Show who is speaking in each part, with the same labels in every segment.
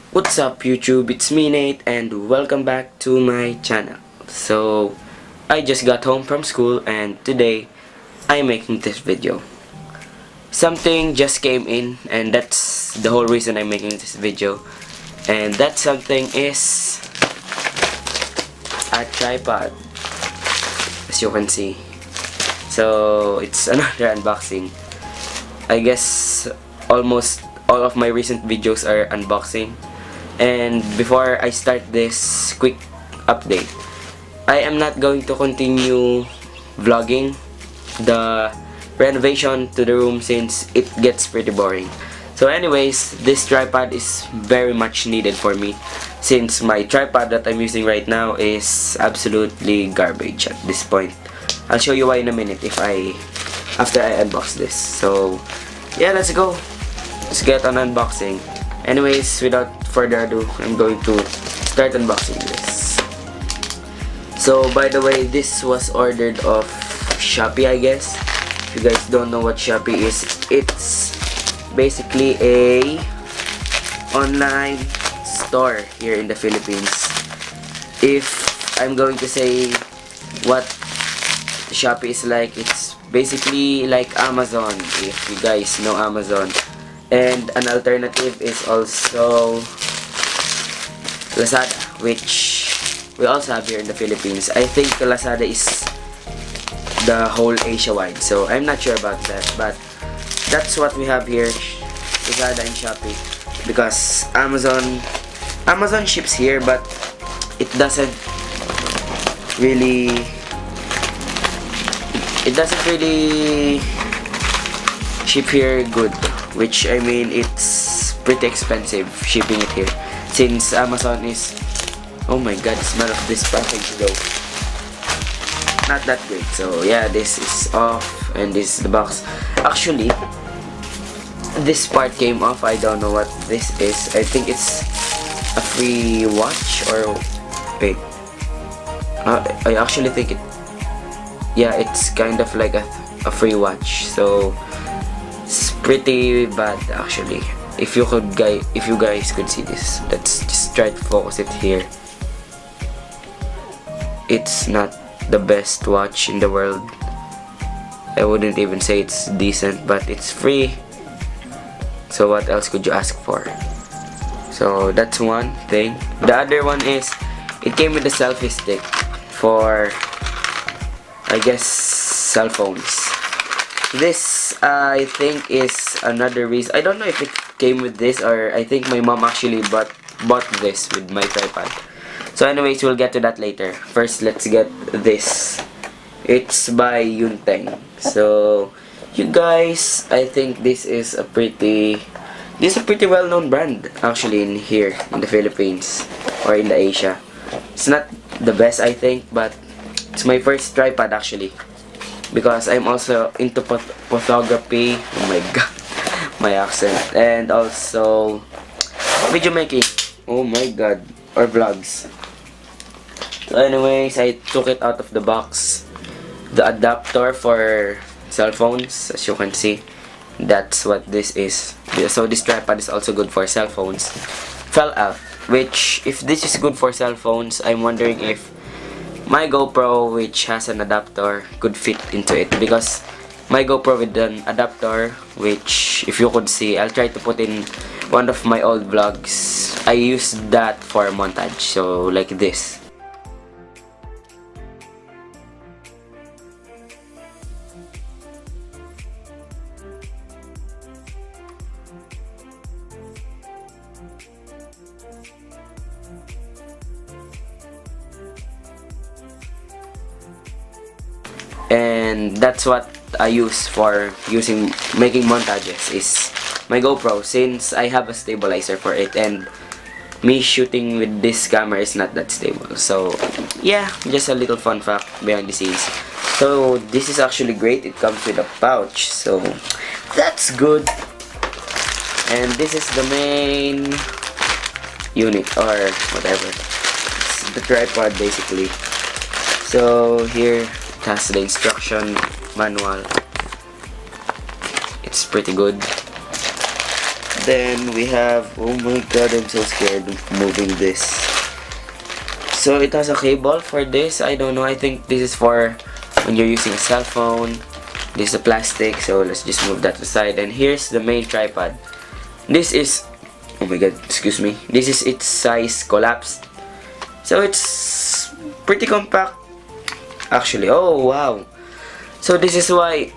Speaker 1: What's up YouTube, it's me Nate and welcome back to my channel. So, I just got home from school and today I'm making this video. Something just came in and that's the whole reason I'm making this video. And that something is a tripod, as you can see. So, it's another unboxing. I guess almost all of my recent videos are unboxing. And before I start this quick update, I am not going to continue vlogging the renovation to the room since it gets pretty boring. So anyways, this tripod is very much needed for me since my tripod that I'm using right now is absolutely garbage at this point. I'll show you why in a minute after I unbox this. So yeah, let's go. Let's get on unboxing. Anyways, without further ado, I'm going to start unboxing this. So by the way, this was ordered off Shopee, I guess. If you guys don't know what Shopee is, it's basically a online store here in the Philippines. If I'm going to say what Shopee is like, it's basically like Amazon, if you guys know Amazon. And an alternative is also Lazada, which we also have here in the Philippines. I think Lazada is the whole Asia-wide, so I'm not sure about that, but that's what we have here, Lazada and Shopee. Because Amazon ships here, but it doesn't really ship here good, which I mean it's pretty expensive shipping it here since Amazon is, oh my god, the smell of this package though, not that great. So yeah, this is off and this is the box. Actually, this part came off. I don't know what this is. I think it's a free watch, or wait, I actually think yeah, it's kind of like a free watch. So it's pretty bad actually. If you guys could see this, let's just try to focus it here. It's not the best watch in the world. I wouldn't even say it's decent, but it's free. So what else could you ask for? So that's one thing. The other one is it came with a selfie stick for, I guess, cell phones. This I think is another reason. I don't know if it came with this, or I think my mom actually bought this with my tripod. So anyways, we'll get to that later. First, let's get this. It's by Yunteng. So you guys, I think this is a pretty well-known brand actually in here in the Philippines or in the Asia. It's not the best, I think, but it's my first tripod actually, because I'm also into photography. Oh my god, my accent. And also video making. Oh my god, or vlogs. So anyways, I took it out of the box. The adapter for cell phones, as you can see, that's what this is. So this tripod is also good for cell phones. Fell out, which if this is good for cell phones, I'm wondering if my GoPro, which has an adapter, could fit into it, because my GoPro with an adapter, which if you could see, I'll try to put in one of my old vlogs. I use that for montage, so like this. And that's what I use for making montages, is my GoPro, since I have a stabilizer for it and me shooting with this camera is not that stable. So yeah, just a little fun fact behind the scenes. So this is actually great. It comes with a pouch, so that's good. And this is the main unit or whatever. It's the tripod basically. So here it has the instruction manual. It's pretty good. then we have, oh my god, I'm so scared of moving this. So it has a cable for this. I don't know, I think this is for when you're using a cell phone. This is a plastic, so let's just move that aside. And here's the main tripod. This is, oh my god, excuse me, this is its size collapsed. So it's pretty compact actually. Oh wow. So this is what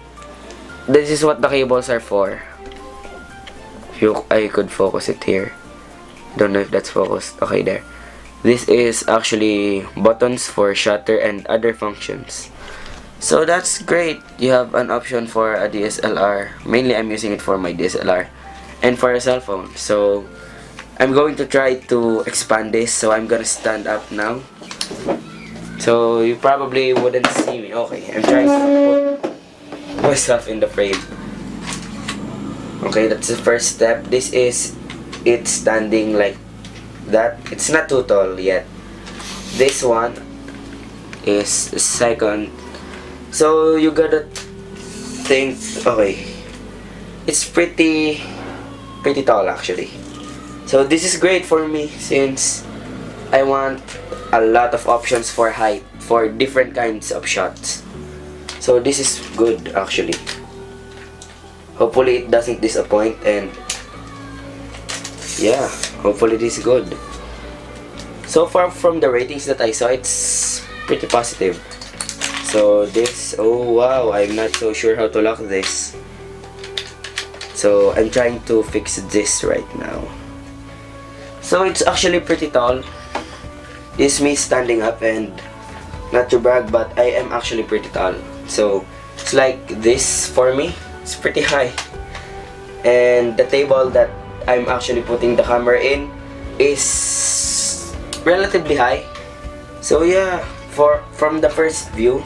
Speaker 1: the cables are for. I could focus it here. Don't know if that's focused. Okay, there. This is actually buttons for shutter and other functions. So that's great. You have an option for a DSLR. Mainly I'm using it for my DSLR and for a cell phone. So I'm going to try to expand this. So I'm gonna stand up now. So you probably wouldn't see me. Okay, I'm trying to put myself in the frame. Okay, that's the first step. This is it standing like that. It's not too tall yet. This one is the second. So you gotta think, okay, it's pretty tall actually. So this is great for me since I want a lot of options for height for different kinds of shots. So this is good actually. Hopefully it doesn't disappoint, and yeah, hopefully this is good. So far from the ratings that I saw, it's pretty positive. So this, oh wow, I'm not so sure how to lock this. So I'm trying to fix this right now. So it's actually pretty tall. This is me standing up, and not to brag, but I am actually pretty tall. So it's like this for me. It's pretty high. And the table that I'm actually putting the camera in is relatively high. So yeah, from the first view,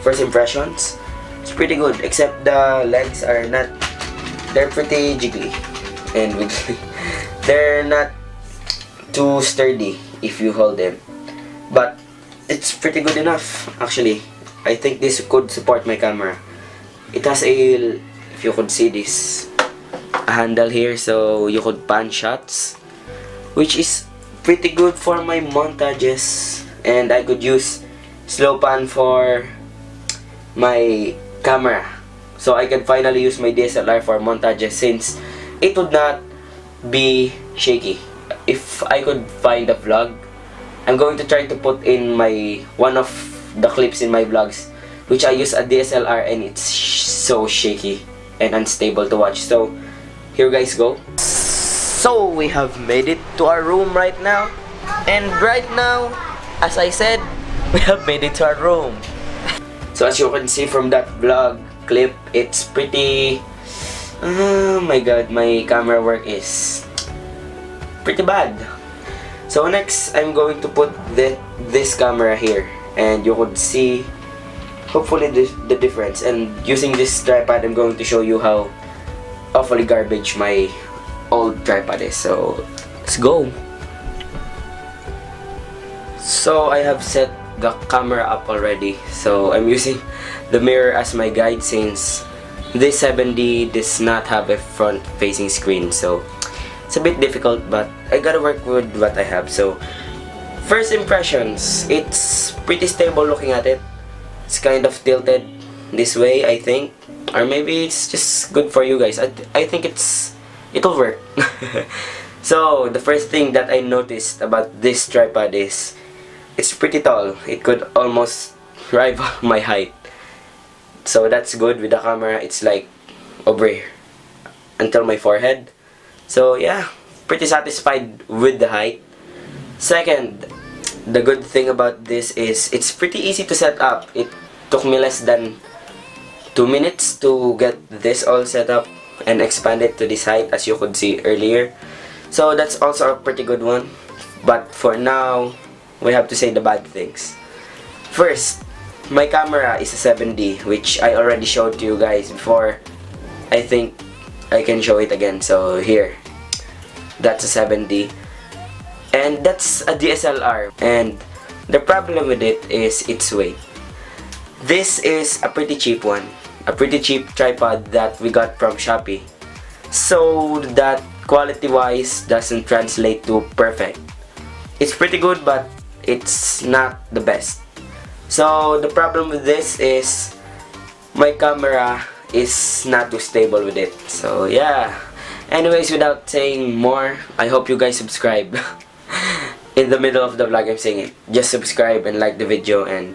Speaker 1: first impressions, it's pretty good, except the legs are not, they're pretty jiggly and wiggly. They're not too sturdy if you hold them, but it's pretty good enough actually. I think this could support my camera. It has a, if you could see this, a handle here so you could pan shots, which is pretty good for my montages, and I could use slow pan for my camera, so I can finally use my DSLR for montages since it would not be shaky. If I could find a vlog, I'm going to try to put in my one of the clips in my vlogs which I use a DSLR, and it's so shaky and unstable to watch. So here guys go. So we have made it to our room right now, and right now, as I said, we have made it to our room. So as you can see from that vlog clip, it's pretty, oh my god, my camera work is pretty bad. So next, I'm going to put this camera here, and you could see hopefully the difference. And using this tripod, I'm going to show you how awfully garbage my old tripod is. So let's go. So I have set the camera up already, so I'm using the mirror as my guide since this 7D does not have a front facing screen, so it's a bit difficult, but I gotta work with what I have. So first impressions, it's pretty stable looking at it. It's kind of tilted this way, I think, or maybe it's just good for you guys. I think it'll work. So the first thing that I noticed about this tripod is it's pretty tall. It could almost rival my height. So that's good with the camera. It's like over here until my forehead. So yeah, pretty satisfied with the height. Second, the good thing about this is it's pretty easy to set up. It took me less than 2 minutes to get this all set up and expanded to this height, as you could see earlier. So that's also a pretty good one. But for now, we have to say the bad things. First, my camera is a 7D, which I already showed to you guys before. I think I can show it again. So here, that's a 7D, and that's a DSLR. And the problem with it is its weight. This is a pretty cheap one, a pretty cheap tripod that we got from Shopee. so that quality wise doesn't translate to perfect. It's pretty good, but it's not the best. So the problem with this is my camera is not too stable with it. So yeah. Anyways, without saying more, I hope you guys subscribe. In the middle of the vlog, I'm saying it. Just subscribe and like the video and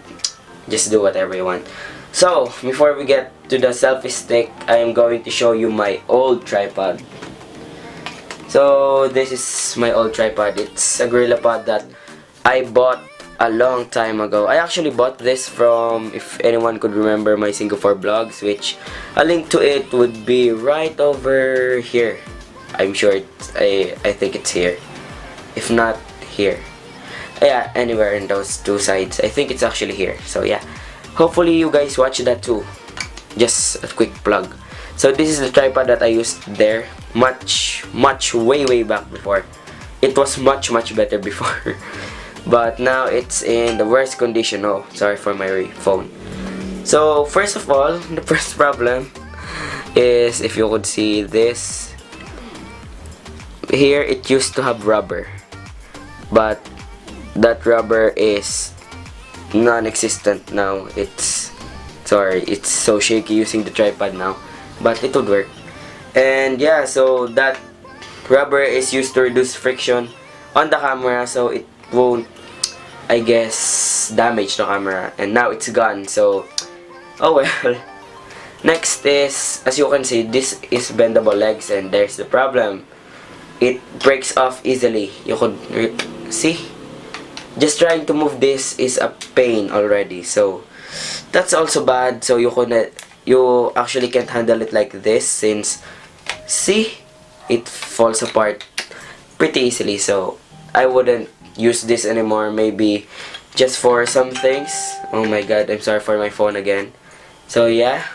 Speaker 1: just do whatever you want. So, before we get to the selfie stick, I am going to show you my old tripod. So, this is my old tripod. It's a GorillaPod that I bought a long time ago. I actually bought this from, if anyone could remember, my Singapore vlogs, which a link to it would be right over here. I'm sure I think it's here. If not, here. Yeah, anywhere in those two sides. I think it's actually here. So yeah, hopefully you guys watch that too. Just a quick plug. So this is the tripod that I used there much way back before. It was much better before. But now it's in the worst condition. Oh, sorry for my phone. So first of all, the first problem is, if you could see this here, it used to have rubber, but that rubber is non-existent now. It's so shaky using the tripod now, but it would work. And yeah, so that rubber is used to reduce friction on the camera, so it won't, I guess, damage the camera. And now it's gone, so oh well. Next is, as you can see, this is bendable legs, and there's the problem. It breaks off easily. You could see, just trying to move this is a pain already, so that's also bad. So you actually can't handle it like this, since see, it falls apart pretty easily. So I wouldn't use this anymore, maybe just for some things. Oh my god, I'm sorry for my phone again. So yeah,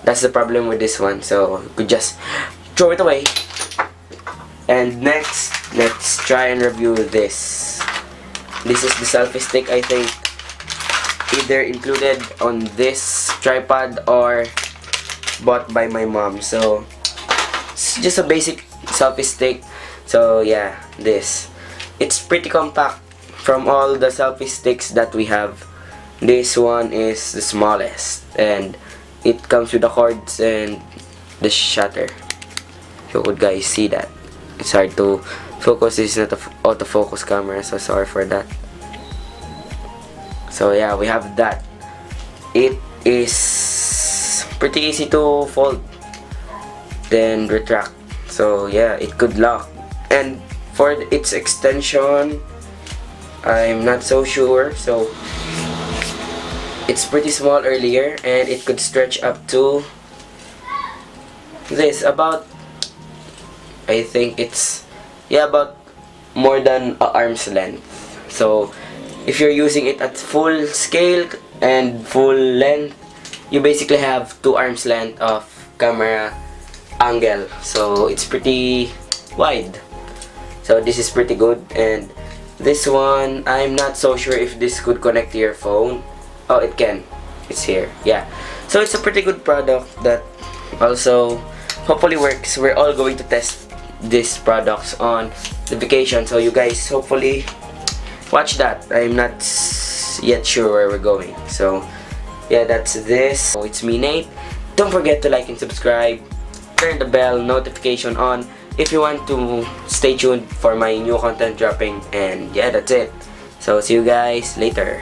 Speaker 1: that's the problem with this one, so you could just throw it away. And next, let's try and review this. This is the selfie stick, I think, either included on this tripod or bought by my mom. So it's just a basic selfie stick. So yeah, this, it's pretty compact. From all the selfie sticks that we have, this one is the smallest, and it comes with the cords and the shutter. You could guys see that. It's hard to focus. This is not an autofocus camera, so sorry for that. So yeah, we have that. It is pretty easy to fold, then retract. So yeah, it could lock. And for its extension, I'm not so sure. So it's pretty small earlier, and it could stretch up to this, about, I think it's, yeah, about more than an arm's length. So if you're using it at full scale and full length, you basically have 2 arms length of camera angle. So it's pretty wide. So this is pretty good. And this one, I'm not so sure if this could connect to your phone. Oh, it can. It's here. Yeah. So it's a pretty good product that also hopefully works. We're all going to test these products on the vacation, so you guys hopefully watch that. I'm not yet sure where we're going. So yeah, that's this. So it's me, Nate. Don't forget to like and subscribe. Turn the bell notification on if you want to stay tuned for my new content dropping. And yeah, that's it. So see you guys later.